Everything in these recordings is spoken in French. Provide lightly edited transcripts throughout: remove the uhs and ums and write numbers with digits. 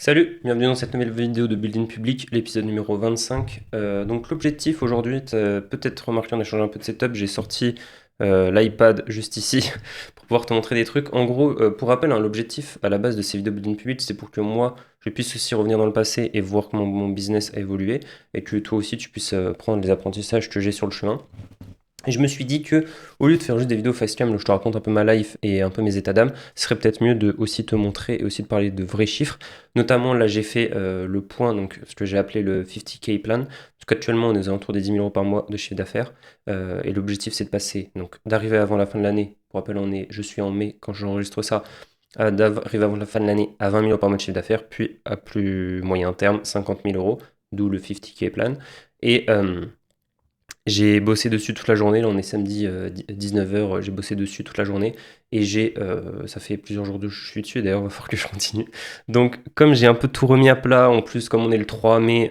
Salut, bienvenue dans cette nouvelle vidéo de Building Public, l'épisode numéro 25. Donc l'objectif aujourd'hui, tu as peut-être remarqué, on a changé un peu de setup, j'ai sorti l'iPad juste ici pour pouvoir te montrer des trucs. En gros, pour rappel, hein, l'objectif à la base de ces vidéos Building Public, c'est pour que moi, je puisse aussi revenir dans le passé et voir comment mon business a évolué, et que toi aussi, tu puisses prendre les apprentissages que j'ai sur le chemin. Et je me suis dit que, au lieu de faire juste des vidéos facecam où je te raconte un peu ma life et un peu mes états d'âme, ce serait peut-être mieux de aussi te montrer et aussi de parler de vrais chiffres. Notamment, là, j'ai fait le point, donc ce que j'ai appelé le 50K plan. Parce qu'actuellement, on est aux alentours des 10 000 euros par mois de chiffre d'affaires. Et l'objectif, c'est de passer, donc d'arriver avant la fin de l'année. Pour rappel, je suis en mai quand j'enregistre ça, d'arriver avant la fin de l'année à 20 000 euros par mois de chiffre d'affaires, puis à plus moyen terme, 50 000 euros, d'où le 50K plan. Et j'ai bossé dessus toute la journée, là on est samedi 19h, j'ai bossé dessus toute la journée et ça fait plusieurs jours que je suis dessus, d'ailleurs il va falloir que je continue. Donc comme j'ai un peu tout remis à plat, en plus comme on est le 3 mai,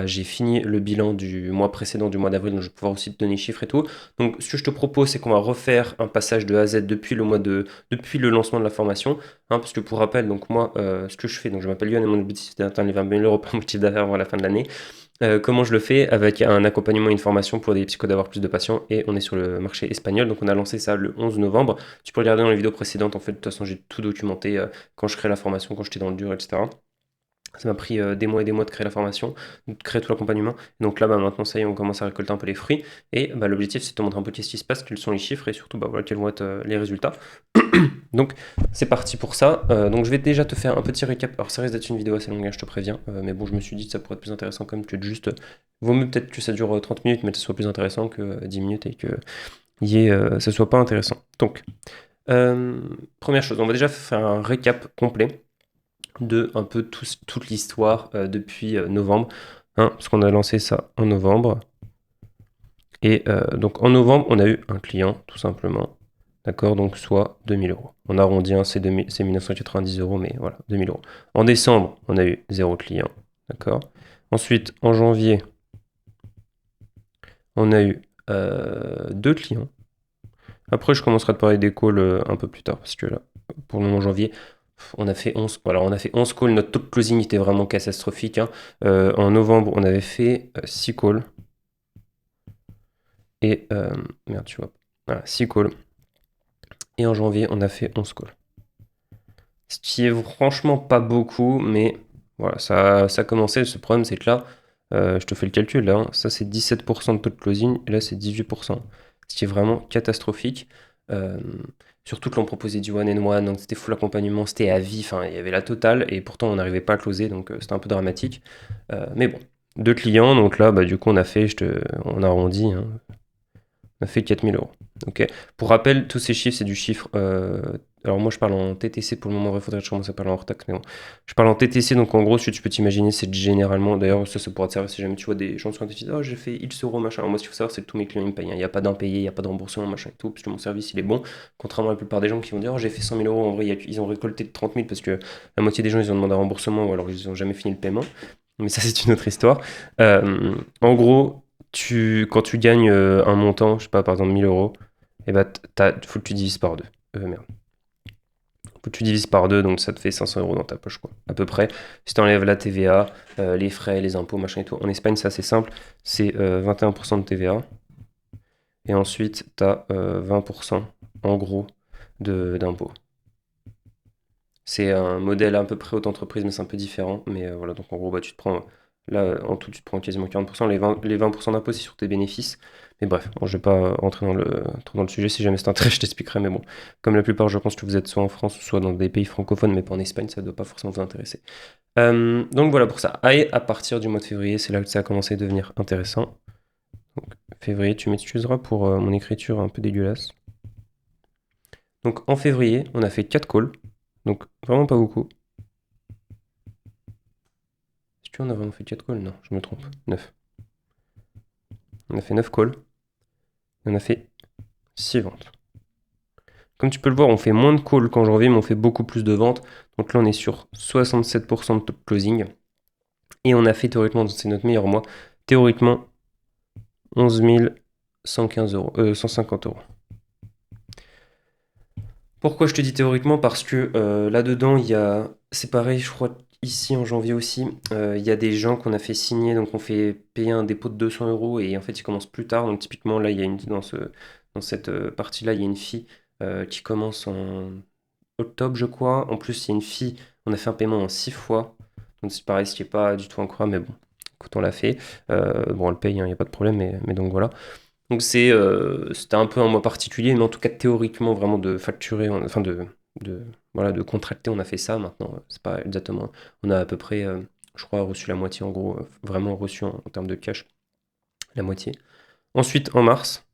j'ai fini le bilan du mois précédent, du mois d'avril, donc je vais pouvoir aussi te donner les chiffres et tout. Donc ce que je te propose c'est qu'on va refaire un passage de A à Z depuis le lancement de la formation, hein, parce que pour rappel, donc moi ce que je fais, donc je m'appelle Yoann et mon objectif c'est d'atteindre les 20 000 euros par mois de chiffre d'affaires avant la fin de l'année. Comment je le fais? Avec un accompagnement et une formation pour aider les psychos d'avoir plus de patients. Et on est sur le marché espagnol. Donc on a lancé ça le 11 novembre. Tu peux regarder dans les vidéos précédentes. En fait, de toute façon, j'ai tout documenté quand je crée la formation, quand j'étais dans le dur, etc. Ça m'a pris des mois et des mois de créer la formation, de créer tout l'accompagnement. Donc là, maintenant, ça y est, on commence à récolter un peu les fruits. Et l'objectif, c'est de te montrer un peu qu'est-ce qui se passe, quels sont les chiffres et surtout voilà, quels vont être les résultats. Donc c'est parti pour ça. Donc je vais déjà te faire un petit récap. Alors ça risque d'être une vidéo assez longue, hein, je te préviens. Mais bon, je me suis dit que ça pourrait être plus intéressant comme que de juste. Vaut mieux peut-être que ça dure 30 minutes, mais que ce soit plus intéressant que 10 minutes et que ça soit pas intéressant. Donc, première chose, on va déjà faire un récap complet de un peu toute l'histoire depuis novembre. Hein, parce qu'on a lancé ça en novembre. Et donc en novembre, on a eu un client, tout simplement. D'accord, donc soit 2000 euros. On arrondit, hein, c'est 1990 euros, mais voilà, 2000 euros. En décembre, on a eu 0 client. D'accord. Ensuite, en janvier, on a eu 2 clients. Après, je commencerai à te parler des calls un peu plus tard, parce que là, pour le moment, janvier, on a fait 11, voilà, on a fait 11 calls. Notre taux de closing était vraiment catastrophique, hein. En novembre, on avait fait 6 calls. Et, merde, tu vois. Voilà, 6 calls. Et en janvier, on a fait 11 calls. Ce qui est franchement pas beaucoup, mais voilà, ça a commencé. Ce problème, c'est que là, je te fais le calcul, là, hein, ça c'est 17% de taux de closing, et là c'est 18%. Ce qui est vraiment catastrophique. Euh, Surtout que l'on proposait du one and one, donc c'était full accompagnement, c'était à vie, enfin il y avait la totale, et pourtant on n'arrivait pas à closer, donc c'était un peu dramatique. Mais bon, 2 clients, donc là, du coup on a fait, on a arrondi, hein, on a fait 4000 euros. Ok. Pour rappel, tous ces chiffres, c'est du chiffre. Alors moi, je parle en TTC pour le moment. Il faudrait que je commence à parler en hors taxe, mais bon. Je parle en TTC, donc en gros, ce que tu peux t'imaginer, c'est généralement. D'ailleurs, ça pourra te servir si jamais tu vois des gens sur un TTC. Oh, j'ai fait X euros, machin. Alors moi, ce qu'il faut savoir, c'est que tous mes clients, ils me payent, hein. Il n'y a pas d'impayé, il n'y a pas de remboursement, machin et tout, parce que mon service, il est bon. Contrairement à la plupart des gens qui vont dire, oh, j'ai fait 100 000 euros. En vrai, ils ont récolté 30 000 parce que la moitié des gens, ils ont demandé un remboursement ou alors ils n'ont jamais fini le paiement. Mais ça, c'est une autre histoire. En gros, quand tu gagnes un montant, je sais pas, par exemple 1000 euros, et faut que tu divises par deux. Merde. Faut que tu divises par deux, donc ça te fait 500 euros dans ta poche, quoi. À peu près. Si tu enlèves la TVA, les frais, les impôts, machin et tout. En Espagne, c'est assez simple. C'est 21% de TVA. Et ensuite, tu as 20% en gros d'impôts. C'est un modèle à peu près auto-entreprise, mais c'est un peu différent. Mais voilà, donc en gros, tu te prends, là, en tout, tu te prends quasiment 40%. Les 20% d'impôts, c'est sur tes bénéfices. Mais bref, bon, je vais pas rentrer trop dans le sujet. Si jamais c'est intéressant, je t'expliquerai. Mais bon, comme la plupart, je pense que vous êtes soit en France, soit dans des pays francophones, mais pas en Espagne, ça ne doit pas forcément vous intéresser. Donc voilà pour ça. Et à partir du mois de février, c'est là que ça a commencé à devenir intéressant. Donc, février, tu m'excuseras pour mon écriture un peu dégueulasse. Donc en février, on a fait 4 calls. Donc vraiment pas beaucoup. Est-ce qu'on a vraiment fait 4 calls? Non, je me trompe. 9. On a fait 9 calls. Et on a fait 6 ventes. Comme tu peux le voir, on fait moins de calls qu'en janvier, mais on fait beaucoup plus de ventes. Donc là, on est sur 67% de top closing. Et on a fait théoriquement, c'est notre meilleur mois, théoriquement 11 115 euros, 150 euros. Pourquoi je te dis théoriquement? Parce que là-dedans, c'est pareil, je crois, ici en janvier aussi, il y a des gens qu'on a fait signer, donc on fait payer un dépôt de 200 euros et en fait ils commencent plus tard. Donc typiquement là, il y a dans cette partie-là, il y a une fille qui commence en octobre, je crois. En plus, il y a une fille, on a fait un paiement en 6 fois. Donc c'est pareil, ce qui n'est pas du tout incroyable, mais bon, écoute, on l'a fait. Bon, on le paye, il n'y a pas de problème, mais donc voilà. Donc c'était un peu un mois particulier, mais en tout cas théoriquement vraiment de facturer, enfin de, voilà, de contracter, on a fait ça. Maintenant, c'est pas exactement. On a à peu près, je crois, reçu la moitié en gros, vraiment reçu en termes de cash, la moitié. Ensuite, en mars,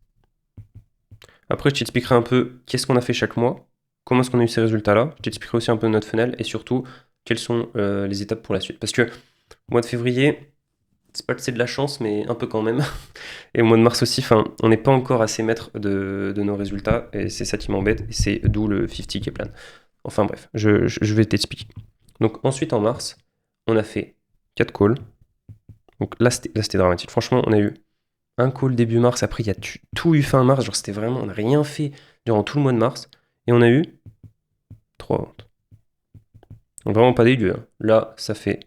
après je t'expliquerai un peu qu'est-ce qu'on a fait chaque mois, comment est-ce qu'on a eu ces résultats-là. Je t'expliquerai aussi un peu notre funnel et surtout quelles sont les étapes pour la suite. Parce que au mois de février, c'est pas que c'est de la chance, mais un peu quand même. Et au mois de mars aussi, on n'est pas encore assez maître de nos résultats, et c'est ça qui m'embête, et c'est d'où le 50K plan. Enfin bref, je vais t'expliquer. Donc ensuite en mars, on a fait 4 calls. Donc là c'était dramatique. Franchement, on a eu un call début mars, après il y a tout eu fin mars, genre c'était vraiment, on n'a rien fait durant tout le mois de mars, et on a eu 3 ventes. Donc vraiment pas dégueu, hein. Là, ça fait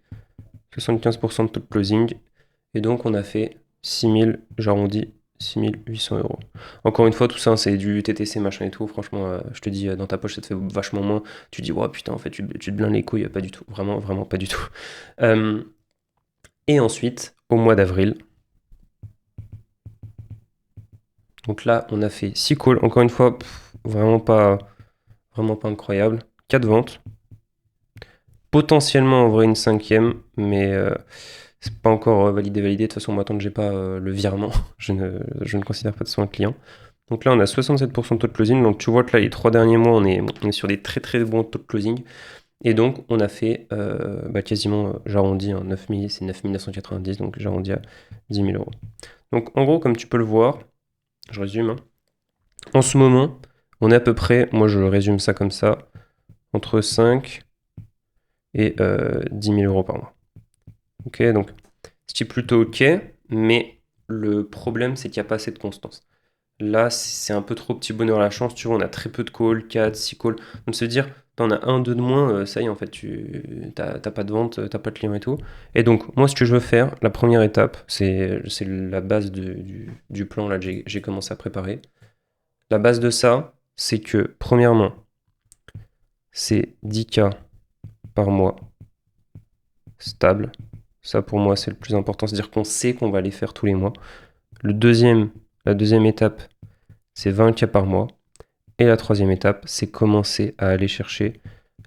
75% de taux de closing, et donc on a fait 6000, j'arrondis, 6800 euros. Encore une fois, tout ça, c'est du TTC, machin et tout. Franchement, je te dis, dans ta poche, ça te fait vachement moins. Tu dis, ouais, putain, en fait, tu te blindes les couilles. Pas du tout. Vraiment, vraiment pas du tout. Et ensuite, au mois d'avril, donc là, on a fait 6 calls. Encore une fois, vraiment pas incroyable. 4 ventes. Potentiellement, en vrai, une cinquième, mais c'est pas encore validé. De toute façon, moi, tant que j'ai pas le virement, je ne considère pas de son client. Donc là, on a 67% de taux de closing. Donc tu vois que là, les 3 derniers mois, on est sur des très très bons taux de closing. Et donc, on a fait quasiment, j'arrondis, 9000, c'est 9990, donc j'arrondis à 10 000 euros. Donc en gros, comme tu peux le voir, je résume, hein. En ce moment, on est à peu près, moi je résume ça comme ça, entre 5 et 10 000 euros par mois. Ok, donc c'est plutôt ok, mais le problème, c'est qu'il n'y a pas assez de constance. Là, c'est un peu trop petit bonheur à la chance. Tu vois, on a très peu de calls, 4, 6 calls. Donc, se dire, t'en as un, deux de moins, ça y est, en fait, t'as pas de vente, t'as pas de client et tout. Et donc, moi, ce que je veux faire, la première étape, c'est la base du plan là, que j'ai commencé à préparer. La base de ça, c'est que, premièrement, c'est 10K par mois, stable. Ça, pour moi, c'est le plus important. C'est-à-dire qu'on sait qu'on va les faire tous les mois. La deuxième étape, c'est 20K par mois. Et la troisième étape, c'est commencer à aller chercher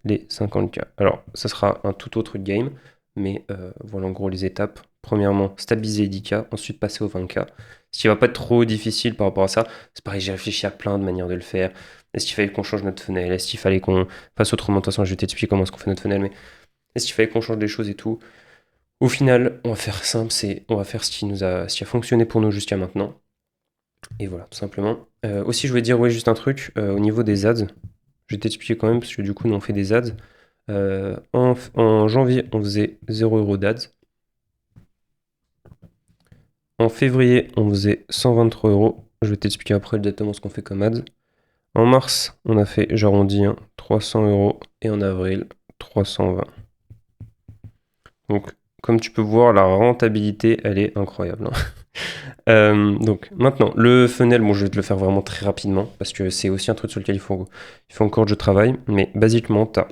les 50K. Alors, ça sera un tout autre game, mais voilà en gros les étapes. Premièrement, stabiliser les 10K, ensuite passer aux 20K. Ce qui va pas être trop difficile par rapport à ça. C'est pareil, j'ai réfléchi à plein de manières de le faire. Est-ce qu'il fallait qu'on change notre fenêtre? Est-ce qu'il fallait qu'on fasse autrement? De toute façon, je vais t'expliquer comment est-ce qu'on fait notre fenêtre, mais est-ce qu'il fallait qu'on change des choses et tout? Au final, on va faire simple, on va faire ce qui a fonctionné pour nous jusqu'à maintenant. Et voilà, tout simplement. Aussi, je voulais dire, ouais, juste un truc, au niveau des ads, je vais t'expliquer quand même, parce que du coup, nous, on fait des ads. En janvier, on faisait 0 € d'ads. En février, on faisait 123 euros. Je vais t'expliquer après exactement ce qu'on fait comme ads. En mars, on a fait, j'arrondis, 300 euros. Et en avril, 320. Donc, comme tu peux voir, la rentabilité, elle est incroyable, hein. Donc maintenant, le funnel, bon, je vais te le faire vraiment très rapidement parce que c'est aussi un truc sur lequel il faut encore que je travaille. Mais basiquement, tu as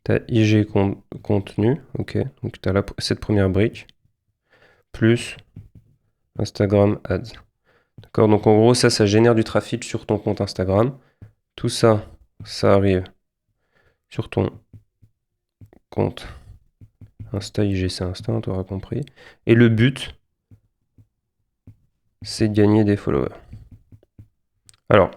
t'as IG contenu, ok, donc tu as cette première brique, plus Instagram Ads. D'accord, donc en gros, ça génère du trafic sur ton compte Instagram. Tout ça, ça arrive sur ton compte Insta, IG, c'est Insta, tu auras compris. Et le but, c'est de gagner des followers. Alors,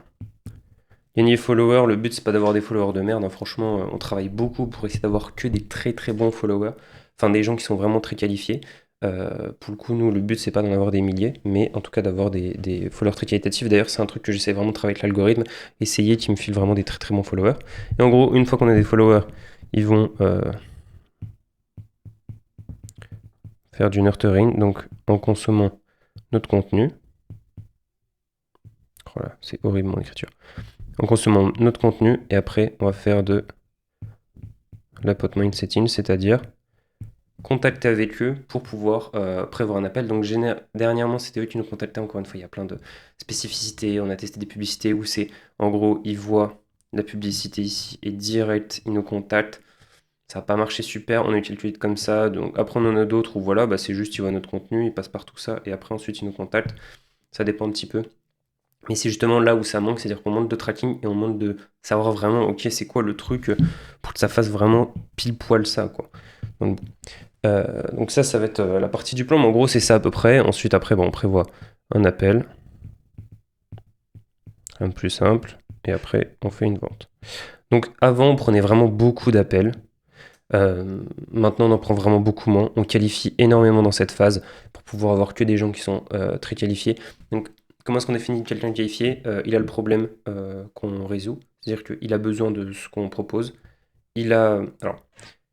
gagner des followers, le but, c'est pas d'avoir des followers de merde, hein. Franchement, on travaille beaucoup pour essayer d'avoir que des très très bons followers. Enfin, des gens qui sont vraiment très qualifiés. Pour le coup, nous, le but, c'est pas d'en avoir des milliers, mais en tout cas d'avoir des followers très qualitatifs. D'ailleurs, c'est un truc que j'essaie vraiment de travailler avec l'algorithme, essayer qu'il me file vraiment des très très bons followers. Et en gros, une fois qu'on a des followers, ils vont faire du nurturing, donc en consommant notre contenu. Voilà, c'est horrible mon écriture. En consommant notre contenu, et après, on va faire de l'appointment setting, c'est-à-dire contacter avec eux pour pouvoir prévoir un appel. Donc dernièrement, c'était eux qui nous contactaient. Encore une fois, il y a plein de spécificités. On a testé des publicités où c'est, en gros, ils voient la publicité ici et direct, ils nous contactent. Ça n'a pas marché super, on a utilisé comme ça. Donc après, on en a d'autres où voilà, bah, c'est juste, ils voient notre contenu, ils passent par tout ça et après, ensuite, ils nous contactent. Ça dépend un petit peu. Mais c'est justement là où ça manque, c'est-à-dire qu'on manque de tracking et on manque de savoir vraiment, ok, c'est quoi le truc pour que ça fasse vraiment pile poil ça, quoi. Donc ça va être la partie du plan, mais en gros, c'est ça à peu près. Ensuite, après, bon, on prévoit un appel, un plus simple, et après, on fait une vente. Donc avant, on prenait vraiment beaucoup d'appels. Maintenant, on en prend vraiment beaucoup moins. On qualifie énormément dans cette phase pour pouvoir avoir que des gens qui sont très qualifiés. Donc, comment est-ce qu'on définit quelqu'un qualifié? Il a le problème qu'on résout, c'est-à-dire qu'il a besoin de ce qu'on propose. Alors,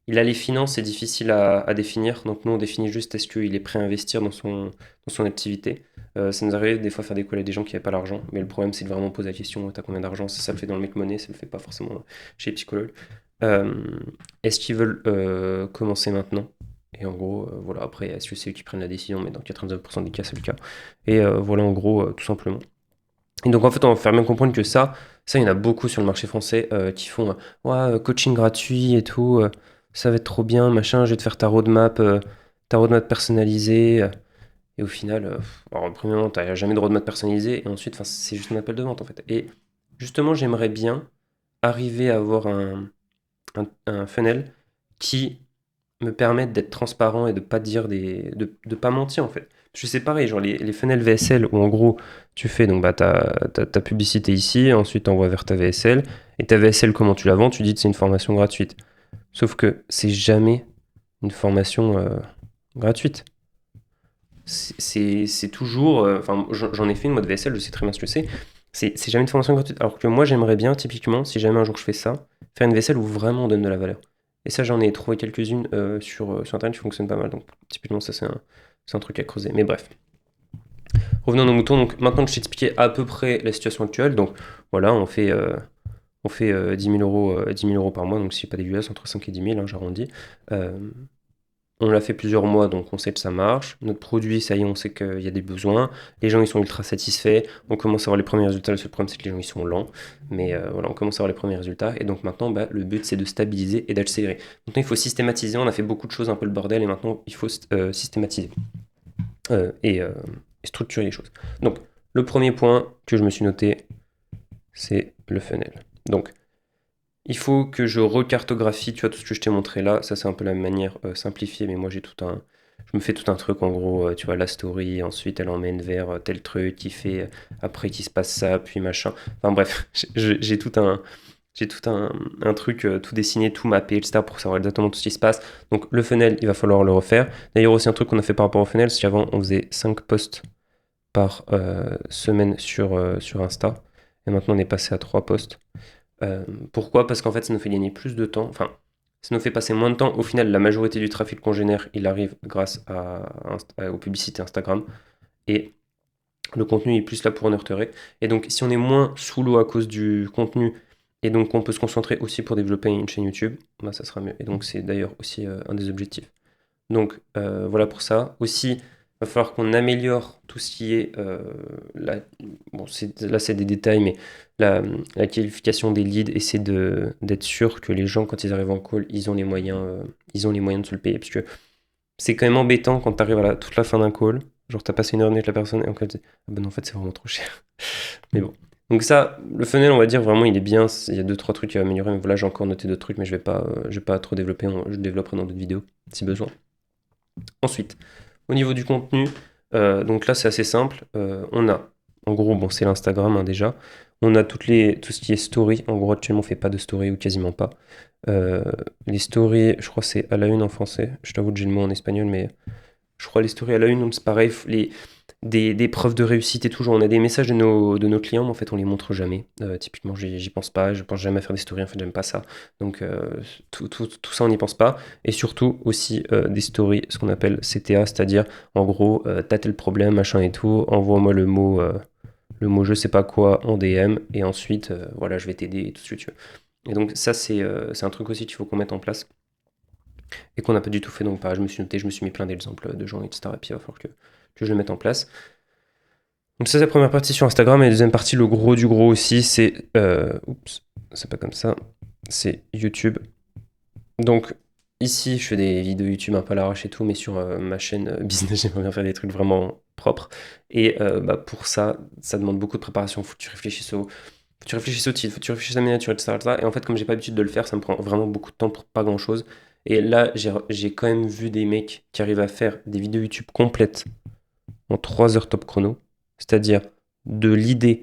il a les finances, c'est difficile à définir. Donc, nous, on définit juste est-ce qu'il est prêt à investir dans son activité. Ça nous arrive des fois faire des calls à des gens qui n'avaient pas l'argent, mais le problème, c'est de vraiment poser la question t'as combien d'argent? Ça le fait dans le Make Money, ça le fait pas forcément chez les psychologues. Euh, Est-ce qu'ils veulent commencer maintenant? Et en gros, voilà, après, est-ce que c'est eux qui prennent la décision? Mais dans 99% des cas, c'est le cas. Et voilà, en gros, tout simplement. Et donc, en fait, on va faire bien comprendre que ça, il y en a beaucoup sur le marché français qui font ouais, coaching gratuit et tout, ça va être trop bien, machin, je vais te faire ta roadmap personnalisée. Et au final, alors, premièrement, tu n'as jamais de roadmap personnalisé, et ensuite, c'est juste un appel de vente, en fait. Et justement, j'aimerais bien arriver à avoir un funnel qui me permette d'être transparent et de pas dire de pas mentir en fait. Parce que c'est pareil, genre les funnels VSL où en gros tu fais donc bah ta publicité ici, ensuite t'envoies vers ta VSL, et ta VSL comment tu la vends, tu dis que c'est une formation gratuite. Sauf que c'est jamais une formation gratuite. C'est toujours, enfin j'en ai fait une mode VSL, je sais très bien ce que c'est jamais une formation gratuite. Alors que moi j'aimerais bien typiquement, si jamais un jour je fais ça, faire une VSL où vraiment on donne de la valeur. Et ça j'en ai trouvé quelques-unes sur internet qui fonctionnent pas mal. Donc typiquement ça c'est un truc à creuser. Mais bref. Revenons à nos moutons. Donc maintenant que je t'ai expliqué à peu près la situation actuelle, donc voilà, on fait 10 000 euros par mois, donc si pas des US, entre 5 et 10 000, hein, j'arrondis. Euh, on l'a fait plusieurs mois, donc on sait que ça marche. Notre produit, ça y est, on sait qu'il y a des besoins. Les gens, ils sont ultra satisfaits. On commence à avoir les premiers résultats. Le seul problème, c'est que les gens, ils sont lents. Mais voilà, on commence à avoir les premiers résultats. Et donc maintenant, bah, le but, c'est de stabiliser et d'accélérer. Maintenant, il faut systématiser. On a fait beaucoup de choses, un peu le bordel. Et maintenant, il faut systématiser et structurer les choses. Donc, le premier point que je me suis noté, c'est le funnel. Donc, il faut que je recartographie, tu vois, tout ce que je t'ai montré là. Ça, c'est un peu la manière simplifiée, mais moi, je me fais tout un truc, en gros, tu vois, la story, ensuite, elle emmène vers tel truc, qui fait, après, qu'il se passe ça, puis machin. Enfin, bref, j'ai tout un truc tout dessiné, tout mappé, etc., pour savoir exactement tout ce qui se passe. Donc, le funnel, il va falloir le refaire. D'ailleurs, aussi, un truc qu'on a fait par rapport au funnel, c'est qu'avant, on faisait 5 posts par semaine sur Insta. Et maintenant, on est passé à 3 posts. Pourquoi? Parce qu'en fait, ça nous fait gagner plus de temps. Enfin, ça nous fait passer moins de temps. Au final, la majorité du trafic qu'on génère, il arrive grâce aux publicités Instagram. Et le contenu est plus là pour nurturer. Et donc, si on est moins sous l'eau à cause du contenu, et donc on peut se concentrer aussi pour développer une chaîne YouTube, bah, ça sera mieux. Et donc, c'est d'ailleurs aussi un des objectifs. Donc, voilà pour ça. Aussi, il va falloir qu'on améliore tout ce qui est bon, là c'est des détails, mais la qualification des leads, et c'est d'être sûr que les gens, quand ils arrivent en call, ils ont les moyens de se le payer. Parce que c'est quand même embêtant quand tu arrives à toute la fin d'un call, genre t'as passé une heure et demie avec la personne, et en fait, ah ben non, en fait c'est vraiment trop cher. Mais bon. Donc ça, le funnel, on va dire vraiment, il est bien. Il y a 2-3 trucs à améliorer. Mais voilà, j'ai encore noté d'autres trucs, mais je vais pas trop développer. Je développerai dans d'autres vidéos, si besoin. Ensuite, au niveau du contenu, donc là c'est assez simple. On a, en gros, bon, c'est l'Instagram hein, déjà. On a tout ce qui est story. En gros, actuellement, on fait pas de story ou quasiment pas. Les stories, je crois que c'est à la une en français. Je t'avoue que j'ai le mot en espagnol, mais je crois les stories à la une, donc c'est pareil. Des preuves de réussite et tout. Genre, on a des messages de nos clients, mais en fait, on les montre jamais. Typiquement, j'y pense pas. Je pense jamais à faire des stories. En fait, j'aime pas ça. Donc, tout ça, on n'y pense pas. Et surtout, aussi, des stories, ce qu'on appelle CTA, c'est-à-dire, en gros, t'as tel problème, machin et tout. Envoie-moi le mot je sais pas quoi en DM. Et ensuite, voilà, je vais t'aider et tout ce que tu veux. Et donc, ça, c'est un truc aussi qu'il faut qu'on mette en place. et qu'on n'a pas du tout fait. Donc pareil, je me suis noté, je me suis mis plein d'exemples de gens, etc. Et puis il va falloir que je le mette en place. Donc ça, c'est la première partie sur Instagram. Et la deuxième partie, le gros du gros aussi, c'est... oups, c'est pas comme ça. C'est YouTube. Donc ici, je fais des vidéos YouTube un peu à l'arrache et tout, mais sur ma chaîne business, j'aimerais bien faire des trucs vraiment propres. Et pour ça, ça demande beaucoup de préparation. Faut que tu réfléchisses au titre, faut que tu réfléchisses à la miniature, etc. Et en fait, comme j'ai pas l'habitude de le faire, ça me prend vraiment beaucoup de temps pour pas grand chose. Et là, j'ai quand même vu des mecs qui arrivent à faire des vidéos YouTube complètes en 3 heures top chrono, c'est-à-dire de l'idée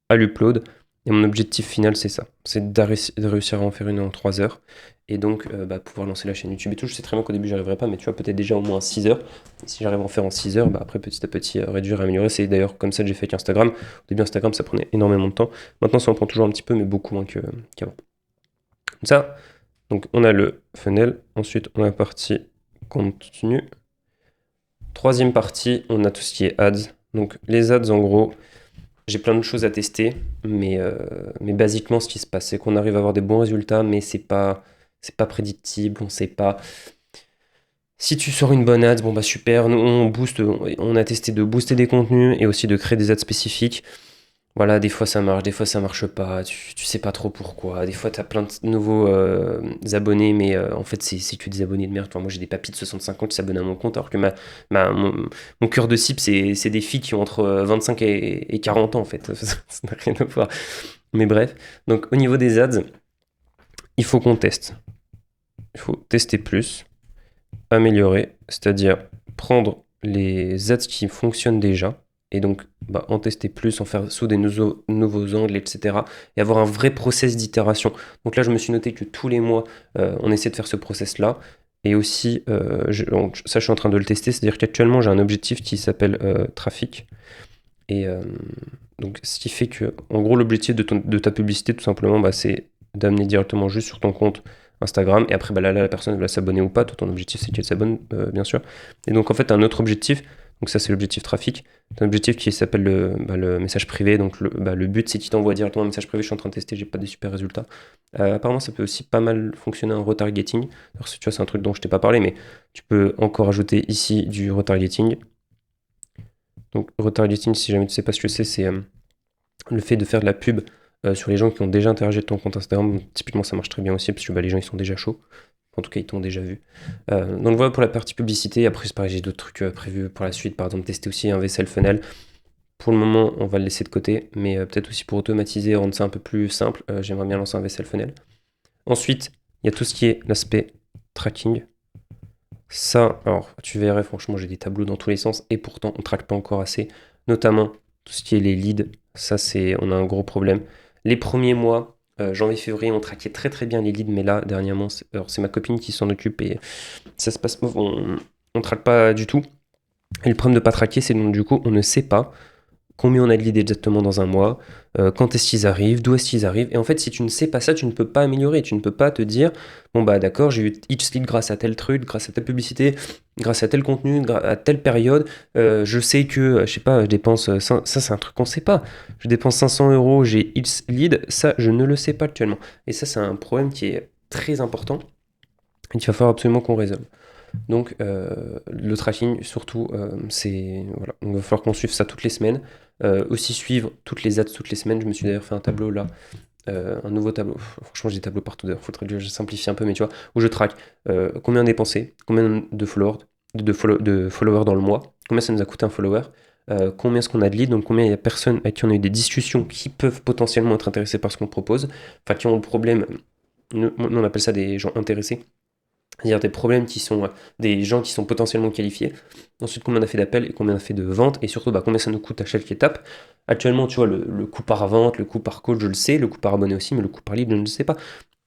à l'upload. Et mon objectif final, c'est ça, c'est de réussir à en faire une en 3 heures. Et donc, pouvoir lancer la chaîne YouTube et tout. Je sais très bien qu'au début, j'y arriverai pas, mais tu vois, peut-être déjà au moins 6 heures. Et si j'arrive à en faire en 6 heures, après, petit à petit, réduire et améliorer. C'est d'ailleurs comme ça que j'ai fait avec Instagram. Au début, Instagram, ça prenait énormément de temps. Maintenant, ça en prend toujours un petit peu, mais beaucoup moins qu'avant. Comme ça, donc on a le funnel. Ensuite, on a la partie contenu. Troisième partie, on a tout ce qui est ads. Donc, les ads, en gros, j'ai plein de choses à tester, mais basiquement, ce qui se passe, c'est qu'on arrive à avoir des bons résultats, mais c'est pas prédictible, on sait pas. Si tu sors une bonne ad, bon bah super, nous on a testé de booster des contenus et aussi de créer des ads spécifiques. Voilà, des fois ça marche, des fois ça marche pas, tu sais pas trop pourquoi. Des fois t'as plein de nouveaux abonnés, mais en fait c'est que des abonnés de merde. Enfin, moi j'ai des papis de 65 ans qui s'abonnent à mon compte, alors que mon cœur de cible c'est des filles qui ont entre 25 et 40 ans en fait. Ça n'a rien à voir. Mais bref, donc au niveau des ads, il faut qu'on teste. Il faut tester plus, améliorer, c'est-à-dire prendre les ads qui fonctionnent déjà et donc en tester plus, en faire sous des nouveaux angles, etc. Et avoir un vrai process d'itération. Donc là, je me suis noté que tous les mois, on essaie de faire ce process-là. Et aussi, donc, ça, je suis en train de le tester, c'est-à-dire qu'actuellement, j'ai un objectif qui s'appelle trafic. Et donc, ce qui fait que, en gros, l'objectif de ta publicité, tout simplement, c'est d'amener directement juste sur ton compte Instagram. Et après, là, la personne va s'abonner ou pas. Toi, ton objectif, c'est qu'elle s'abonne, bien sûr. Et donc, en fait, un autre objectif, donc ça, c'est l'objectif trafic. C'est un objectif qui s'appelle le message privé. Donc, le but, c'est qu'il t'envoie directement un message privé. Je suis en train de tester, j'ai pas des super résultats. Apparemment, ça peut aussi pas mal fonctionner en retargeting. Alors, tu vois, c'est un truc dont je t'ai pas parlé, mais tu peux encore ajouter ici du retargeting. Donc, retargeting, si jamais tu sais pas ce que c'est le fait de faire de la pub sur les gens qui ont déjà interagi avec ton compte Instagram. Typiquement, ça marche très bien aussi parce que les gens ils sont déjà chauds. En tout cas, ils t'ont déjà vu. Donc voilà pour la partie publicité. Après, c'est pareil, j'ai d'autres trucs prévus pour la suite. Par exemple, tester aussi un VSL funnel. Pour le moment, on va le laisser de côté, mais peut-être aussi pour automatiser, rendre ça un peu plus simple, j'aimerais bien lancer un VSL funnel. Ensuite, il y a tout ce qui est l'aspect tracking. Ça, alors, tu verrais, franchement, j'ai des tableaux dans tous les sens, et pourtant, on ne traque pas encore assez. Notamment, tout ce qui est les leads, ça, on a un gros problème. Les premiers mois, janvier, février, on traquait très très bien les leads, mais là, dernièrement, c'est ma copine qui s'en occupe, et ça se passe, on ne traque pas du tout. Et le problème de ne pas traquer, c'est donc, du coup, on ne sait pas combien on a de leads exactement dans un mois, quand est-ce qu'ils arrivent, d'où est-ce qu'ils arrivent. Et en fait, si tu ne sais pas ça, tu ne peux pas améliorer. Tu ne peux pas te dire, bon bah d'accord, j'ai eu X lead grâce à tel truc, grâce à telle publicité, grâce à tel contenu, à telle période. Je sais que, je sais pas, je dépense, ça c'est un truc qu'on ne sait pas. Je dépense 500 euros, j'ai X lead, ça je ne le sais pas actuellement. Et ça c'est un problème qui est très important et qu'il va falloir absolument qu'on résolve. Donc le tracking surtout, voilà, il va falloir qu'on suive ça toutes les semaines. Aussi suivre toutes les ads toutes les semaines. Je me suis d'ailleurs fait un tableau là, un nouveau tableau. Franchement, j'ai des tableaux partout d'ailleurs. Faudrait que je simplifie un peu, mais tu vois, où je traque combien dépensé, combien de followers dans le mois, combien ça nous a coûté un follower, combien est-ce qu'on a de leads, donc combien il y a personnes avec qui on a eu des discussions qui peuvent potentiellement être intéressées par ce qu'on propose, enfin qui ont le problème. Nous, on appelle ça des gens intéressés. C'est-à-dire des problèmes qui sont des gens qui sont potentiellement qualifiés. Ensuite, combien on a fait d'appels et combien on a fait de ventes. Et surtout, combien ça nous coûte à chaque étape. Actuellement, tu vois, le coût par vente, le coût par call, je le sais. Le coût par abonné aussi, mais le coût par lead, je ne le sais pas.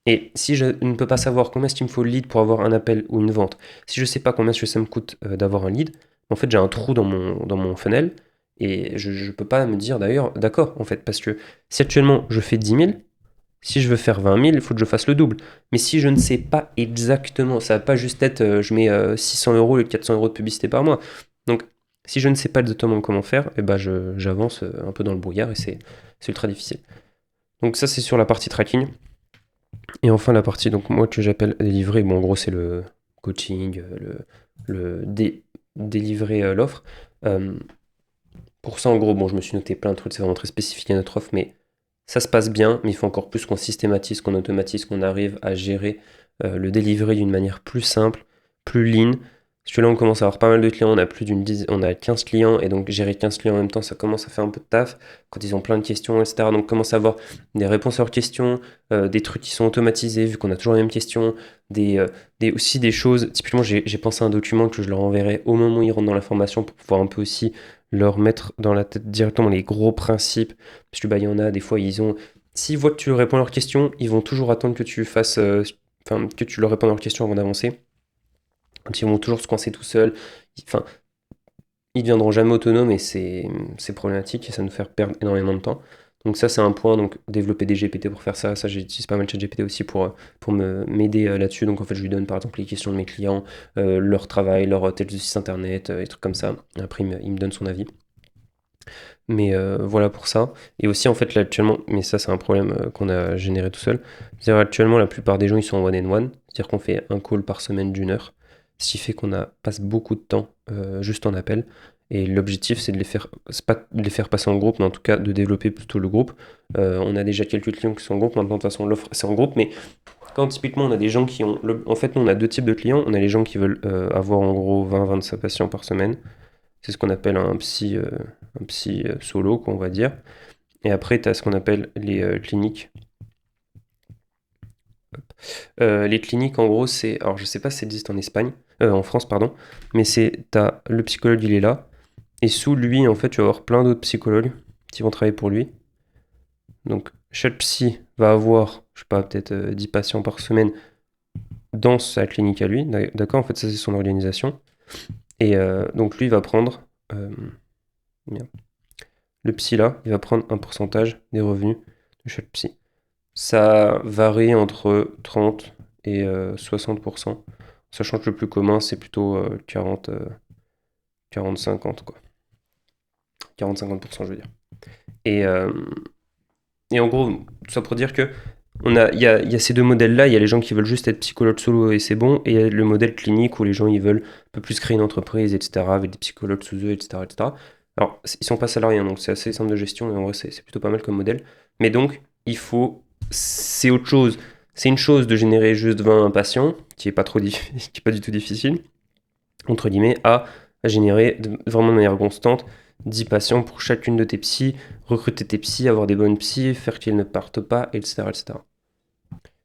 Et si je ne peux pas savoir combien est-ce qu'il me faut de lead pour avoir un appel ou une vente, si je ne sais pas combien est-ce que ça me coûte d'avoir un lead, en fait, j'ai un trou dans mon funnel. Et je ne peux pas me dire d'ailleurs, d'accord, en fait, parce que si actuellement je fais 10 000, si je veux faire 20 000, il faut que je fasse le double. Mais si je ne sais pas exactement, ça va pas juste être je mets 600 euros et 400 euros de publicité par mois. Donc, si je ne sais pas exactement comment faire, j'avance un peu dans le brouillard et c'est ultra difficile. Donc ça, c'est sur la partie tracking. Et enfin, la partie, donc moi, que j'appelle délivrer, bon, en gros, c'est le coaching, délivrer l'offre. Euh, pour ça, en gros, bon, je me suis noté plein de trucs, c'est vraiment très spécifique à notre offre, mais ça se passe bien, mais il faut encore plus qu'on systématise, qu'on automatise, qu'on arrive à gérer le delivery d'une manière plus simple, plus lean. Parce que là, on commence à avoir pas mal de clients, on a plus d'une dizaine, on a 15 clients, et donc gérer 15 clients en même temps, ça commence à faire un peu de taf, quand ils ont plein de questions, etc. Donc, on commence à avoir des réponses à leurs questions, des trucs qui sont automatisés, vu qu'on a toujours les mêmes questions, aussi des choses. Typiquement, j'ai pensé à un document que je leur enverrai au moment où ils rentrent dans la formation pour pouvoir un peu aussi leur mettre dans la tête directement les gros principes. Parce que bah, il y en a, des fois, ils ont. S'ils voient que tu réponds à leurs questions, ils vont toujours attendre que tu fasses. Enfin, que tu leur répondes à leurs questions avant d'avancer. Donc, ils vont toujours se coincer tout seuls. Enfin, ils deviendront jamais autonomes et c'est problématique et ça nous fait perdre énormément de temps. Donc ça c'est un point, donc développer des GPT pour faire ça, j'utilise pas mal ChatGPT aussi pour m'aider là-dessus. Donc en fait je lui donne par exemple les questions de mes clients, leur travail, leur tel site internet, des trucs comme ça. Après il me donne son avis. Mais voilà pour ça. Et aussi en fait là actuellement, mais ça c'est un problème qu'on a généré tout seul. C'est-à-dire actuellement la plupart des gens ils sont en one-on-one, c'est-à-dire qu'on fait un call par semaine d'1 heure, ce qui fait passe beaucoup de temps juste en appel. Et l'objectif c'est de les faire, c'est pas de les faire passer en groupe, mais en tout cas de développer plutôt le groupe. On a déjà quelques clients qui sont en groupe, maintenant de toute façon l'offre c'est en groupe, mais quand typiquement on a des gens qui ont... En fait nous on a deux types de clients, on a les gens qui veulent avoir en gros 20-25 patients par semaine. C'est ce qu'on appelle un psy solo, quoi, on va dire. Et après, tu as ce qu'on appelle les cliniques. Les cliniques, en gros, c'est. Alors, je sais pas si ça existe en Espagne, en France, pardon, mais t'as le psychologue, il est là. Et sous lui, en fait, tu vas avoir plein d'autres psychologues qui vont travailler pour lui. Donc, chaque psy va avoir, je sais pas, peut-être 10 patients par semaine dans sa clinique à lui. D'accord. En fait, ça, c'est son organisation. Et donc, lui, il va prendre. Merde. Le psy là, il va prendre un pourcentage des revenus de chaque psy. Ça varie entre 30 et 60%, sachant que le plus commun c'est plutôt 40-50 quoi. 40-50% je veux dire. Et, euh, et en gros, tout ça pour dire que il y a ces deux modèles-là, il y a les gens qui veulent juste être psychologues solo et c'est bon, et il y a le modèle clinique où les gens ils veulent un peu plus créer une entreprise, etc., avec des psychologues sous eux, etc., etc. Alors, ils sont pas salariés, hein, donc c'est assez simple de gestion, et en vrai c'est plutôt pas mal comme modèle. Mais donc, c'est autre chose. C'est une chose de générer juste 20 patients, qui est pas trop qui est pas du tout difficile, entre guillemets, à générer vraiment de manière constante 10 patients pour chacune de tes psys, recruter tes psys, avoir des bonnes psys, faire qu'ils ne partent pas, etc. etc.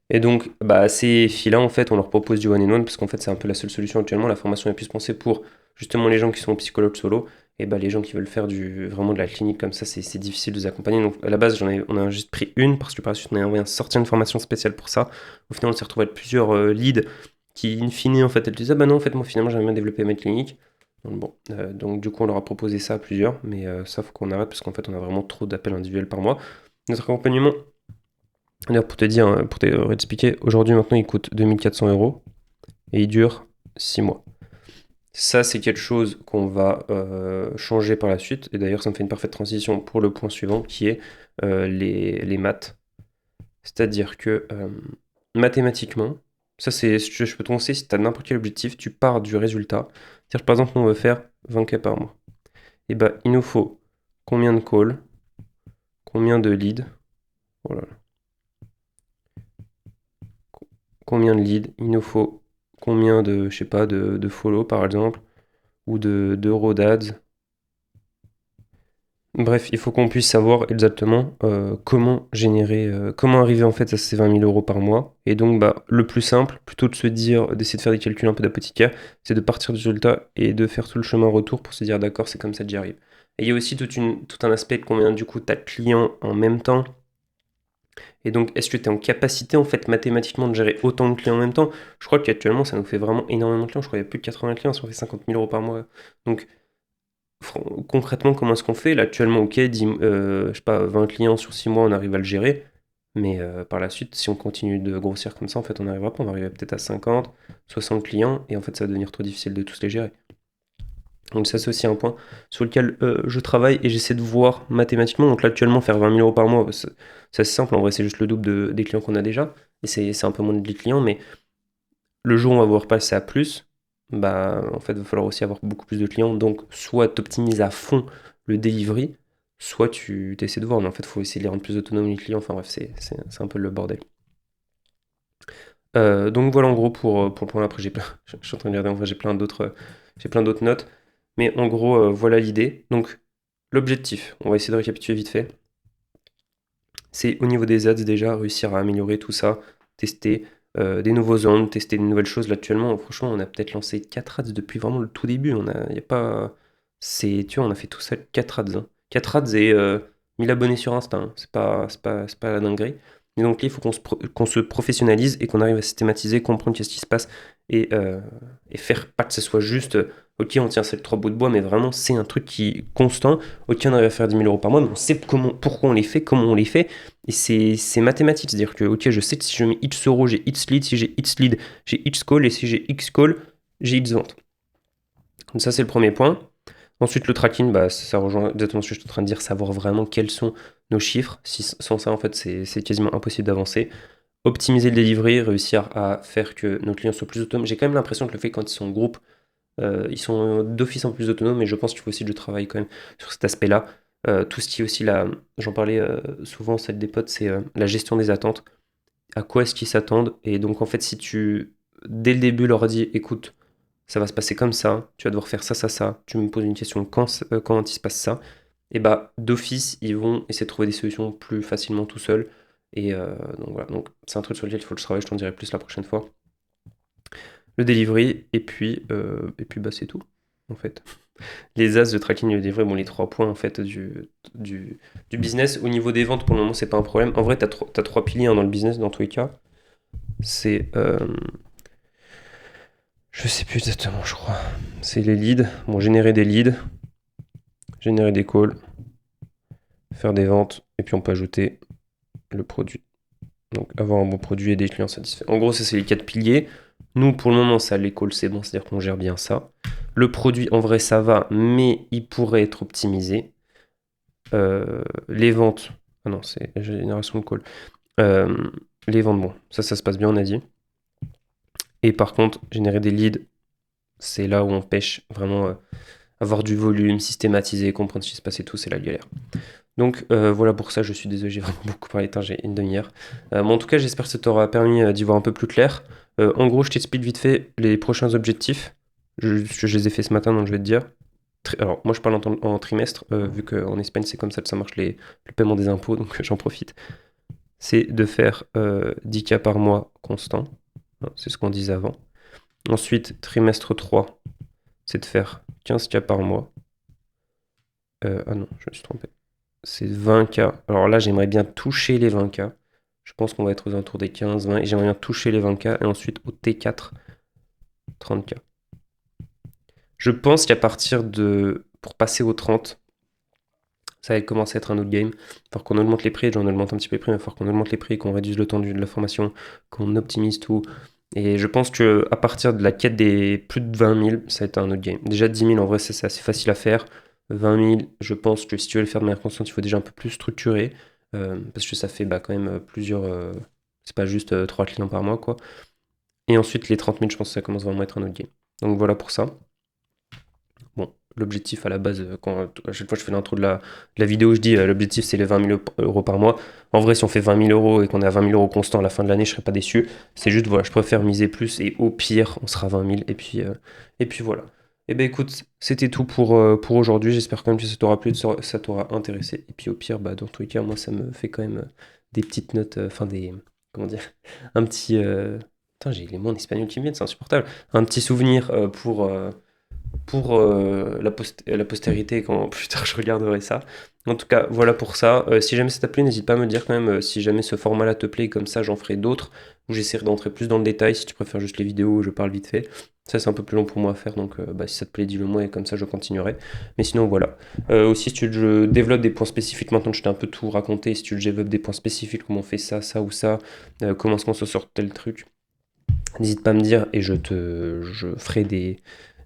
Et donc, bah, ces filles-là, en fait, on leur propose du one-on-one parce qu'en fait, c'est un peu la seule solution actuellement. La formation est plus pensée pour justement les gens qui sont psychologues solo et bah, les gens qui veulent faire vraiment de la clinique comme ça, c'est difficile de les accompagner. Donc, à la base, on a juste pris une parce que par la suite, on a envoyé sortir une formation spéciale pour ça. Au final, on s'est retrouvé avec plusieurs leads qui, in fine, en fait, elles disaient, ah bah non, en fait, moi, finalement, j'aimerais bien développer ma clinique. Donc, bon, donc, du coup, on leur a proposé ça à plusieurs, mais ça, faut qu'on arrête parce qu'en fait, on a vraiment trop d'appels individuels par mois. Notre accompagnement, d'ailleurs, pour te dire, pour te réexpliquer, aujourd'hui maintenant il coûte 2400 € et il dure 6 mois. Ça, c'est quelque chose qu'on va changer par la suite. Et d'ailleurs, ça me fait une parfaite transition pour le point suivant qui est les maths. C'est-à-dire que mathématiquement, ça c'est, je peux te conseiller si tu as n'importe quel objectif, tu pars du résultat. C'est-à-dire, par exemple, on veut faire 20K par mois. Et ben, il nous faut combien de calls, combien de leads, voilà, combien de leads, il nous faut combien de, je sais pas, de follow par exemple, ou d'euros d'ads. Bref, il faut qu'on puisse savoir exactement comment générer, comment arriver en fait à ces 20 000 € par mois. Et donc, bah, le plus simple, plutôt de se dire, d'essayer de faire des calculs un peu d'apothicaire, c'est de partir du résultat et de faire tout le chemin retour pour se dire, d'accord, c'est comme ça que j'y arrive. Et il y a aussi tout un aspect de combien du coup tu as de clients en même temps. Et donc, est-ce que tu es en capacité, en fait, mathématiquement, de gérer autant de clients en même temps? Je crois qu'actuellement, ça nous fait vraiment énormément de clients. Je crois qu'il y a plus de 80 clients si on fait 50 000 € par mois. Donc, concrètement, comment est-ce qu'on fait? Là, actuellement, ok, je sais pas, 20 clients sur 6 mois, on arrive à le gérer. Mais par la suite, si on continue de grossir comme ça, en fait, on n'arrivera pas. On va arriver peut-être à 50, 60 clients. Et en fait, ça va devenir trop difficile de tous les gérer. Donc ça, c'est aussi un point sur lequel je travaille et j'essaie de voir mathématiquement. Donc là, actuellement, faire 20 000 euros par mois, c'est assez simple. En vrai, c'est juste le double des clients qu'on a déjà. Et c'est un peu moins de clients, mais le jour où on va vouloir passer à plus, bah, en fait, il va falloir aussi avoir beaucoup plus de clients. Donc, soit tu optimises à fond le delivery, soit tu essaies de voir. Mais en fait, il faut essayer de les rendre plus autonomes, les clients. Enfin bref, c'est un peu le bordel. Donc voilà en gros pour le point. Après, je suis en train de regarder, en vrai, j'ai plein d'autres notes. Mais en gros, voilà l'idée. Donc, l'objectif, on va essayer de récapituler vite fait. C'est au niveau des ads déjà, réussir à améliorer tout ça, tester des nouveaux zones, tester de nouvelles choses. Là actuellement, franchement, on a peut-être lancé 4 ads depuis vraiment le tout début. Y a pas, tu vois, on a fait tout ça 4 ads, hein. 4 ads et 1000 abonnés sur Insta, hein. C'est pas la dinguerie. Et donc là, il faut qu'on se professionnalise et qu'on arrive à systématiser, comprendre qu'est-ce qui se passe et faire pas que ce soit juste, ok, on tient ces 3 bouts de bois, mais vraiment, c'est un truc qui est constant. Ok, on arrive à faire 10 000 euros par mois, mais on sait pourquoi on les fait, comment on les fait. Et c'est mathématique, c'est-à-dire que, ok, je sais que si je mets X euros, j'ai X lead, si j'ai X lead, j'ai X call, et si j'ai X call, j'ai X vente. Donc ça, c'est le premier point. Ensuite, le tracking, bah, ça rejoint exactement ce que je suis en train de dire, savoir vraiment quels sont nos chiffres. Sans ça, en fait, c'est quasiment impossible d'avancer. Optimiser le delivery, réussir à faire que nos clients soient plus autonomes. J'ai quand même l'impression que le fait quand ils sont en groupe, ils sont d'office en plus autonomes, mais je pense qu'il faut aussi que je travaille quand même sur cet aspect-là. Tout ce qui est aussi là, j'en parlais souvent, celle des potes, c'est la gestion des attentes. À quoi est-ce qu'ils s'attendent? Et donc en fait, si tu, dès le début, leur dis, écoute, ça va se passer comme ça, tu vas devoir faire ça, ça, ça, tu me poses une question, quand il se passe ça, et bah d'office, ils vont essayer de trouver des solutions plus facilement tout seuls. Et donc voilà, donc c'est un truc sur lequel il faut que je travaille, je t'en dirai plus la prochaine fois. Le delivery, et puis bah c'est tout, en fait. Les as de tracking et de delivery, bon, les 3 points en fait du business. Au niveau des ventes, pour le moment, c'est pas un problème. En vrai, t'as 3 piliers, hein, dans le business, dans tous les cas. C'est. Je sais plus exactement, je crois. C'est les leads. Bon, générer des leads, générer des calls, faire des ventes, et puis on peut ajouter le produit. Donc avoir un bon produit et des clients satisfaits. En gros, ça c'est les 4 piliers. Nous, pour le moment, ça, les calls, c'est bon, c'est-à-dire qu'on gère bien ça. Le produit, en vrai, ça va, mais il pourrait être optimisé. Les ventes, ah non, c'est génération de call. Les ventes, bon, ça se passe bien, on a dit. Et par contre, générer des leads, c'est là où on pêche vraiment. Avoir du volume, systématiser, comprendre ce qui se passe et tout, c'est la galère. Donc voilà pour ça, je suis désolé, j'ai vraiment beaucoup parlé, j'ai une demi-heure. Mais en tout cas, j'espère que ça t'aura permis d'y voir un peu plus clair. En gros, je t'explique vite fait les prochains objectifs. Je les ai fait ce matin, donc je vais te dire. Alors, moi, je parle en trimestre, vu qu'en Espagne, c'est comme ça que ça marche le paiement des impôts, donc j'en profite. C'est de faire 10K par mois constant. C'est ce qu'on disait avant. Ensuite, trimestre 3, c'est de faire 15K par mois. Ah non, je me suis trompé. C'est 20K. Alors là, j'aimerais bien toucher les 20K. Je pense qu'on va être aux alentours des 15, 20. Et j'aimerais bien toucher les 20K. Et ensuite, au T4, 30K. Je pense qu'à partir de... Pour passer aux 30, ça va commencer à être un autre game. Il va falloir qu'on augmente les prix. J'en augmente un petit peu les prix. Il va falloir qu'on augmente les prix, qu'on réduise le temps de la formation, qu'on optimise tout. Et je pense que à partir de la quête des plus de 20 000, ça va être un autre game. Déjà 10 000, en vrai, c'est assez facile à faire. 20 000, je pense que si tu veux le faire de manière constante, il faut déjà un peu plus structurer. Parce que ça fait quand même plusieurs... c'est pas juste 3 clients par mois, quoi. Et ensuite, les 30 000, je pense que ça commence vraiment à être un autre game. Donc voilà pour ça. Bon, l'objectif à la base, à chaque fois que je fais l'intro de la vidéo, je dis l'objectif c'est les 20 000 euros par mois. En vrai, si on fait 20 000 euros et qu'on est à 20 000 euros constant à la fin de l'année, je serais pas déçu. C'est juste, voilà, je préfère miser plus et au pire, on sera 20 000 et puis voilà. Et ben écoute, c'était tout pour aujourd'hui. J'espère quand même que ça t'aura plu, ça t'aura intéressé. Et puis au pire, dans tous les cas, moi ça me fait quand même des petites notes, enfin des. Comment dire? Un petit. Putain, j'ai les mots en espagnol qui me viennent, c'est insupportable. Un petit souvenir pour la postérité quand plus tard je regarderai ça. En tout cas, voilà pour ça. Si jamais ça t'a plu, n'hésite pas à me dire quand même si jamais ce format-là te plaît, comme ça j'en ferai d'autres où j'essaierai d'entrer plus dans le détail. Si tu préfères juste les vidéos où je parle vite fait, ça c'est un peu plus long pour moi à faire, donc si ça te plaît, dis-le moi et comme ça je continuerai. Mais sinon, voilà. Aussi, si tu veux que je développe des points spécifiques, maintenant que je t'ai un peu tout raconté, si tu veux que je développe des points spécifiques, comment on fait ça, ça ou ça, comment est-ce qu'on se sort tel truc, n'hésite pas à me dire et je ferai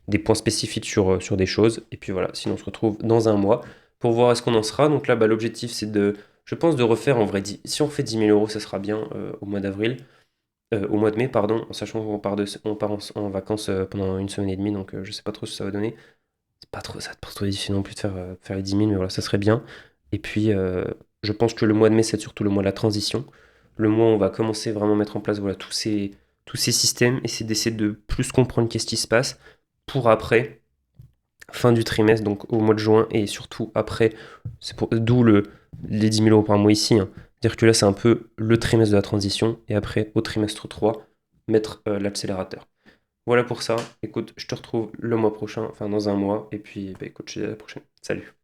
des points spécifiques sur des choses. Et puis voilà, sinon on se retrouve dans un mois pour voir est-ce qu'on en sera. Donc là, bah, l'objectif, c'est je pense, de refaire en vrai, si on fait 10 000 euros, ça sera bien au mois d'avril. Au mois de mai, pardon, en sachant on part en vacances pendant une semaine et demie, donc je sais pas trop ce que ça va donner. C'est pas trop, ça va pas trop difficile non plus de faire les 10 000, mais voilà, ça serait bien. Et puis, je pense que le mois de mai, c'est surtout le mois de la transition. Le mois où on va commencer vraiment à mettre en place voilà, tous ces systèmes, d'essayer de plus comprendre qu'est-ce qui se passe pour après, fin du trimestre, donc au mois de juin, et surtout après, d'où les 10 000 euros par mois ici, hein. C'est-à-dire que là, c'est un peu le trimestre de la transition, et après, au trimestre 3 mettre l'accélérateur. Voilà pour ça. Écoute, je te retrouve le mois prochain, enfin dans un mois, et puis bah, écoute, je te dis à la prochaine. Salut.